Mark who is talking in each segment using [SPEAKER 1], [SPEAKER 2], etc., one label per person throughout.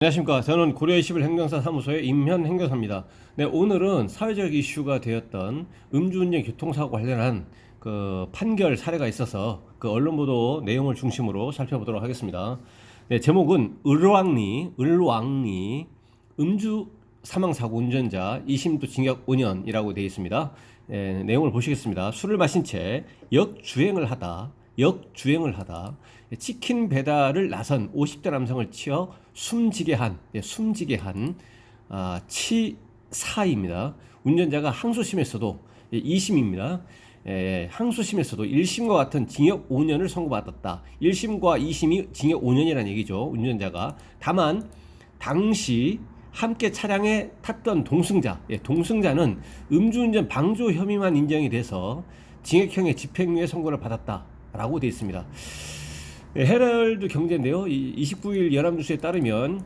[SPEAKER 1] 안녕하십니까. 저는 고려21 행정사 사무소의 임현 행정사입니다. 네, 오늘은 사회적 이슈가 되었던 음주운전 교통사고 관련한 그 판결 사례가 있어서 그 언론 보도 내용을 중심으로 살펴보도록 하겠습니다. 네, 제목은 을왕리 음주 사망사고 운전자 2심도 징역 5년이라고 되어 있습니다. 네, 내용을 보시겠습니다. 술을 마신 채 역주행을 하다 치킨 배달을 나선 50대 남성을 치어 숨지게 한 치사입니다. 운전자가 항소심에서도 2심입니다. 항소심에서도 1심과 같은 징역 5년을 선고받았다. 1심과 2심이 징역 5년이라는 얘기죠. 운전자가. 다만 당시 함께 차량에 탔던 동승자는 음주운전 방조 혐의만 인정이 돼서 징역형의 집행유예 선고를 받았다라고 되어 있습니다. 헤럴드 경제인데요. 29일 연합뉴스에 따르면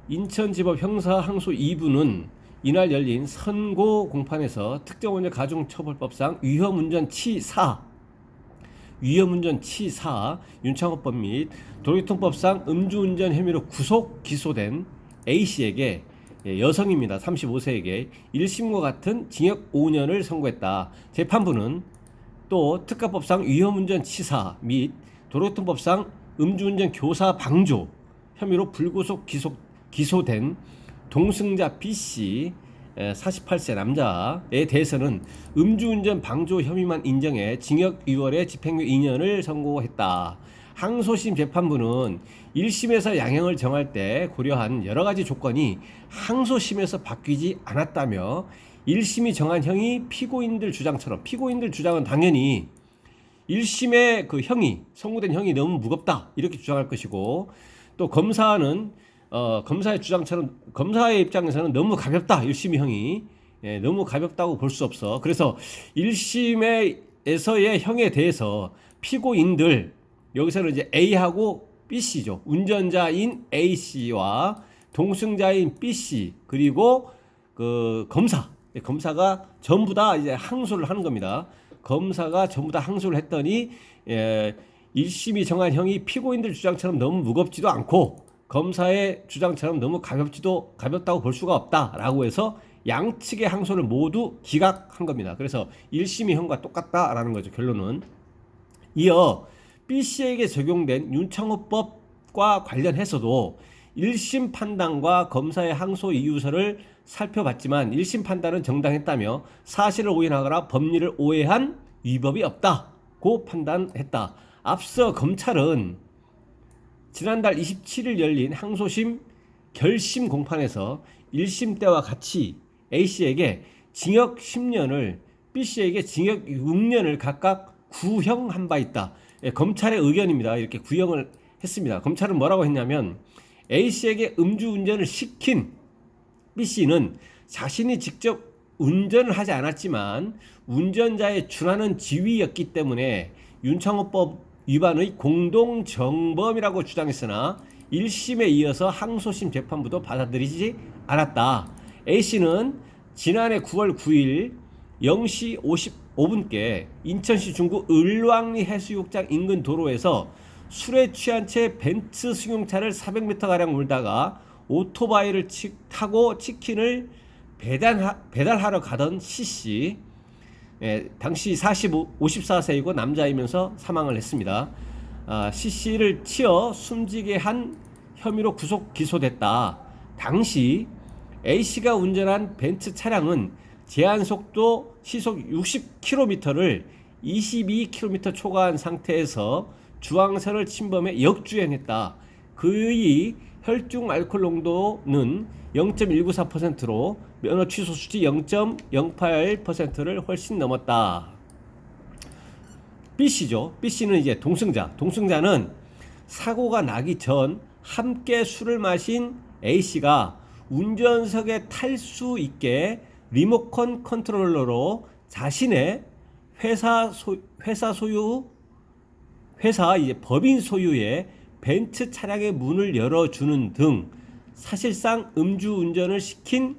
[SPEAKER 1] 인천지법 형사 항소 2부는 이날 열린 선고 공판에서 특정운전 가중처벌법상 위험운전 치사, 윤창호법 및 도로교통법상 음주운전 혐의로 구속 기소된 A씨에게, 여성입니다. 35세에게 1심과 같은 징역 5년을 선고했다. 재판부는 또 특가법상 위험운전치사 및 도로교통법상 음주운전 교사 방조 혐의로 불구속 기소된 동승자 B씨 48세 남자에 대해서는 음주운전 방조 혐의만 인정해 징역 6월에 집행유예 2년을 선고했다. 항소심 재판부는 1심에서 양형을 정할 때 고려한 여러 가지 조건이 항소심에서 바뀌지 않았다며 1심이 정한 형이 피고인들 주장은 당연히 1심의 그 선고된 형이 너무 무겁다 이렇게 주장할 것이고, 또 검사는 검사의 주장처럼 검사의 입장에서는 너무 가볍다 1심의 형이 너무 가볍다고 볼 수 없어. 그래서 1심에서의 형에 대해서 피고인들, 여기서는 이제 A하고 B씨죠. 운전자인 A씨와 동승자인 B씨 그리고 그 검사가 전부 다 이제 항소를 하는 겁니다. 검사가 전부 다 항소를 했더니 1심이 정한 형이 피고인들 주장처럼 너무 무겁지도 않고 검사의 주장처럼 너무 가볍다고 볼 수가 없다라고 해서 양측의 항소를 모두 기각한 겁니다. 그래서 1심의 형과 똑같다라는 거죠. 결론은. 이어 B씨에게 적용된 윤창호법과 관련해서도 1심 판단과 검사의 항소 이유서를 살펴봤지만 1심 판단은 정당했다며 사실을 오인하거나 법리를 오해한 위법이 없다고 판단했다. 앞서 검찰은 지난달 27일 열린 항소심 결심 공판에서 1심 때와 같이 A씨에게 징역 10년을 B씨에게 징역 6년을 각각 구형한 바 있다. 검찰의 의견입니다. 이렇게 구형을 했습니다. 검찰은 뭐라고 했냐면 A씨에게 음주운전을 시킨 B씨는 자신이 직접 운전을 하지 않았지만 운전자에 준하는 지위였기 때문에 윤창호법 위반의 공동정범이라고 주장했으나 1심에 이어서 항소심 재판부도 받아들이지 않았다. A씨는 지난해 9월 9일 0시 55분께 인천시 중구 을왕리 해수욕장 인근 도로에서 술에 취한 채 벤츠 승용차를 400m가량 몰다가 오토바이를 타고 치킨을 배달하러 가던 C씨, 당시 54세이고 남자이면서 사망을 했습니다. C씨를 치어 숨지게 한 혐의로 구속 기소됐다. 당시 A씨가 운전한 벤츠 차량은 제한속도 시속 60km를 22km 초과한 상태에서 주황선을 침범해 역주행했다. 그의 혈중 알코올 농도는 0.194%로 면허 취소 수치 0.08%를 훨씬 넘었다. B씨죠. B씨는 이제 동승자는 사고가 나기 전 함께 술을 마신 A씨가 운전석에 탈 수 있게 리모컨 컨트롤러로 자신의 회사 법인 소유의 벤츠 차량의 문을 열어주는 등 사실상 음주운전을 시킨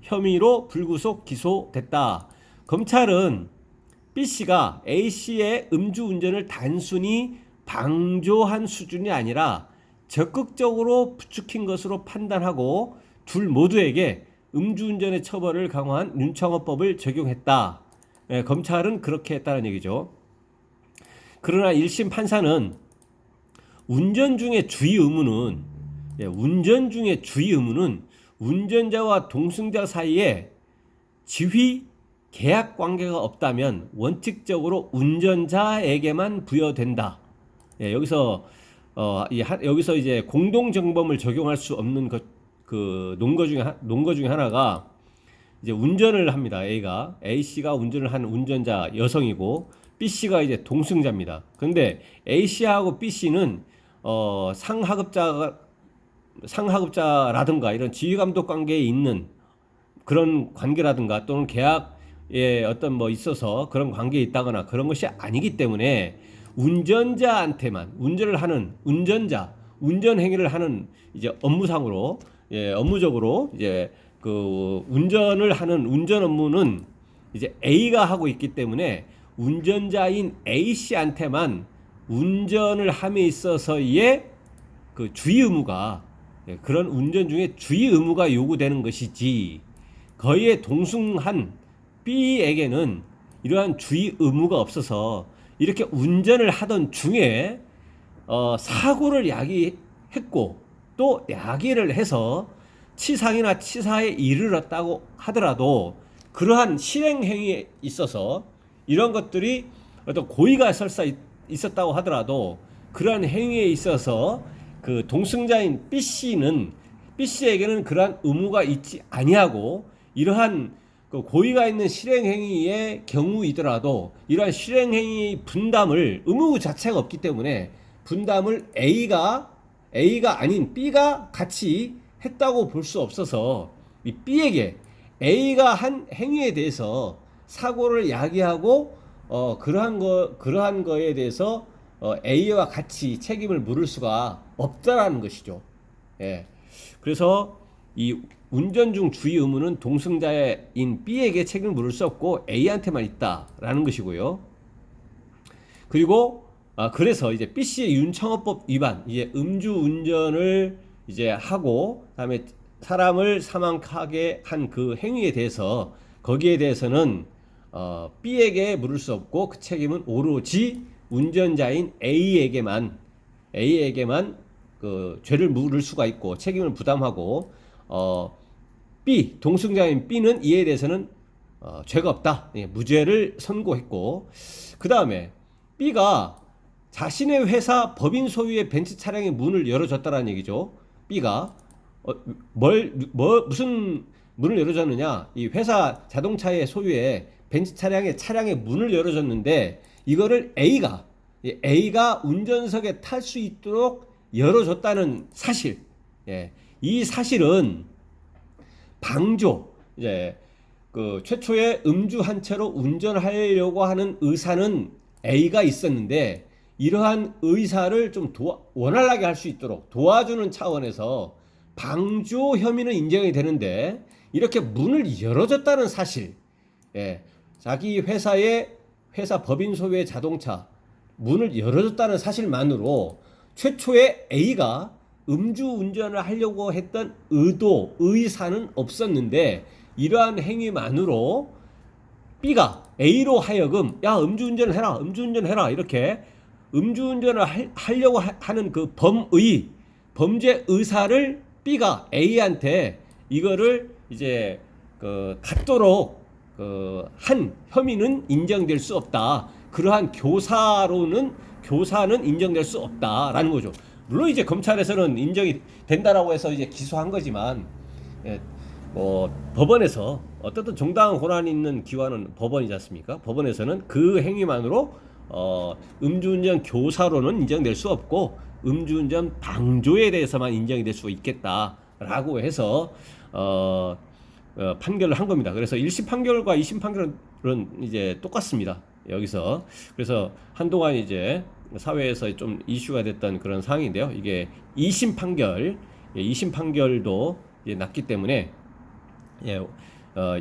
[SPEAKER 1] 혐의로 불구속 기소됐다. 검찰은 B씨가 A씨의 음주운전을 단순히 방조한 수준이 아니라 적극적으로 부추긴 것으로 판단하고 둘 모두에게 음주운전의 처벌을 강화한 윤창호법을 적용했다. 예, 검찰은 그렇게 했다는 얘기죠. 그러나 1심 판사는 운전 중에 주의 의무는 운전자와 동승자 사이에 지휘 계약 관계가 없다면 원칙적으로 운전자에게만 부여된다. 예, 여기서 이제 공동 정범을 적용할 수 없는 그 논거 중에 하나가 이제 운전을 합니다. A 씨가 운전을 한 운전자 여성이고 B 씨가 이제 동승자입니다. 근데 A 씨하고 B 씨는 상하급자라든가 이런 지휘감독 관계에 있는 그런 관계라든가 또는 계약에 어떤 뭐 있어서 그런 관계에 있다거나 그런 것이 아니기 때문에 운전자한테만 운전 행위를 하는 이제 업무상으로 업무적으로 이제 그 운전을 하는 운전 업무는 이제 A가 하고 있기 때문에 운전자인 A 씨한테만 운전을 함에 있어서의 그 주의 의무가 그런 운전 중에 주의 의무가 요구되는 것이지 거기에 동승한 B에게는 이러한 주의 의무가 없어서 이렇게 운전을 하던 중에 사고를 야기했고 또 야기를 해서 치상이나 치사에 이르렀다고 하더라도 그러한 실행행위에 있어서 이런 것들이 어떤 고의가 설사 있었다고 하더라도 그러한 행위에 있어서 그 동승자인 B 씨에게는 그러한 의무가 있지 아니하고 이러한 그 고의가 있는 실행행위의 경우이더라도 이러한 실행행위의 분담을 의무 자체가 없기 때문에 분담을 A가 아닌 B가 같이 했다고 볼 수 없어서 이 B에게 A가 한 행위에 대해서 사고를 야기하고 그러한 거에 대해서 A와 같이 책임을 물을 수가 없다라는 것이죠. 예. 그래서 이 운전 중 주의 의무는 동승자인 B에게 책임을 물을 수 없고 A한테만 있다라는 것이고요. 그리고 그래서 이제 B 씨의 윤창호법 위반, 이제 음주 운전을 이제 하고 그다음에 사람을 사망하게 한 그 행위에 대해서 거기에 대해서는 B에게 물을 수 없고 그 책임은 오로지 운전자인 A에게만 그 죄를 물을 수가 있고 책임을 부담하고 B 동승자인 B는 이에 대해서는 죄가 없다. 예, 무죄를 선고했고 그 다음에 B가 자신의 회사 법인 소유의 벤츠 차량의 문을 열어줬다라는 얘기죠. B가 무슨 문을 열어줬느냐? 이 회사 자동차의 소유의 벤츠 차량의 문을 열어줬는데 이거를 A가 운전석에 탈 수 있도록 열어줬다는 사실. 예, 이 사실은 방조, 이제 그 최초에 음주한 채로 운전하려고 하는 의사는 A가 있었는데 이러한 의사를 좀 원활하게 할 수 있도록 도와주는 차원에서 방조 혐의는 인정이 되는데 이렇게 문을 열어줬다는 사실, 예, 자기 회사 법인 소유의 자동차 문을 열어줬다는 사실만으로 최초에 A가 음주운전을 하려고 했던 의사는 없었는데 이러한 행위만으로 B가 A로 하여금 야 음주운전을 해라 이렇게 음주운전을 하려고 하는 그 범죄 의사를 B가 A한테 이거를 이제 갖도록 한 혐의는 인정될 수 없다. 그러한 교사는 인정될 수 없다라는 거죠. 물론 이제 검찰에서는 인정이 된다라고 해서 이제 기소한 거지만 법원에서 어떻든 정당한 권한이 있는 기관은 법원이지 않습니까? 법원에서는 그 행위만으로 음주운전 교사로는 인정될 수 없고 음주운전 방조에 대해서만 인정이 될 수 있겠다라고 해서 판결을 한 겁니다. 그래서 1심 판결과 2심 판결은 이제 똑같습니다. 여기서 그래서 한동안 이제 사회에서 좀 이슈가 됐던 그런 상황인데요. 이게 2심 판결도 이제 났기 때문에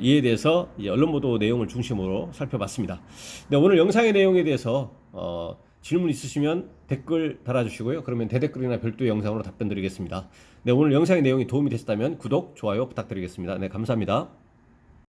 [SPEAKER 1] 이에 대해서 언론 보도 내용을 중심으로 살펴봤습니다. 네, 오늘 영상의 내용에 대해서 질문 있으시면 댓글 달아주시고요. 그러면 대댓글이나 별도의 영상으로 답변 드리겠습니다. 네, 오늘 영상의 내용이 도움이 되셨다면 구독, 좋아요 부탁드리겠습니다. 네, 감사합니다.